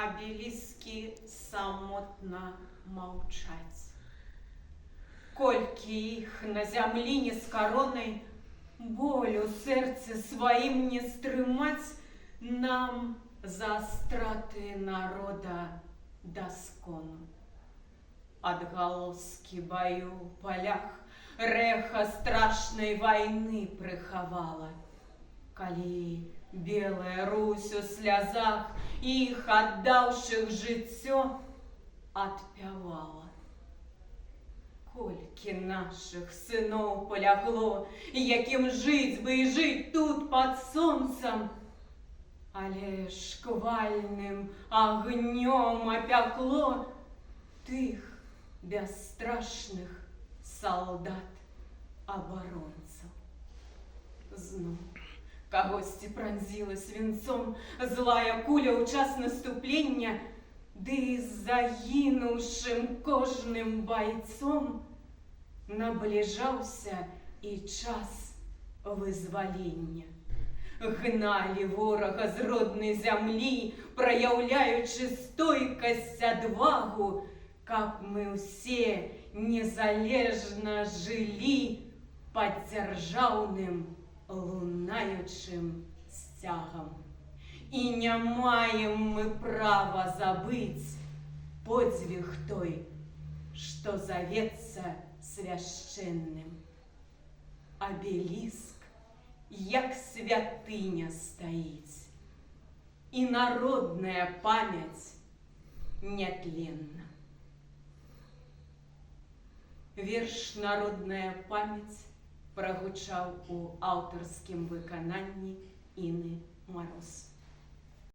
Абеліскі самотна маўчаць. Колькі іх на зямлі не з каронай, болю сэрцы сваім не стрымаць, нам за страты народа даскону. Адгалоскі баю ў палях рэха страшнай вайны прыхавала. Калі белая Русь у слязах іх, аддаўшых жыццё, адпявала. Колькі нашых сыноў полягло, якім жыць бы і жыць тут пад сонцам, але шквальным агнём апякло тых бясстрашных салдат-абаронцаў. Зноў кагосьці пранзіла свінцом злая куля ў час наступлення, ды з загінуўшым кожным байцом набліжаўся і час вызвалення. Гналі ворага з роднай зямлі, праяўляючы стойкасць, адвагу, каб мы ўсе незалежна жылі пад дзяржаўным лунаючым сцягам. І не маем мы права забыць подзвіг той, што завецца свяшчэнным. Абеліск, як святыня стаіць, і народная памяць нятленна. Верш «Народная памяць» прагучаў у аўтарскім выкананні Інны Мароз.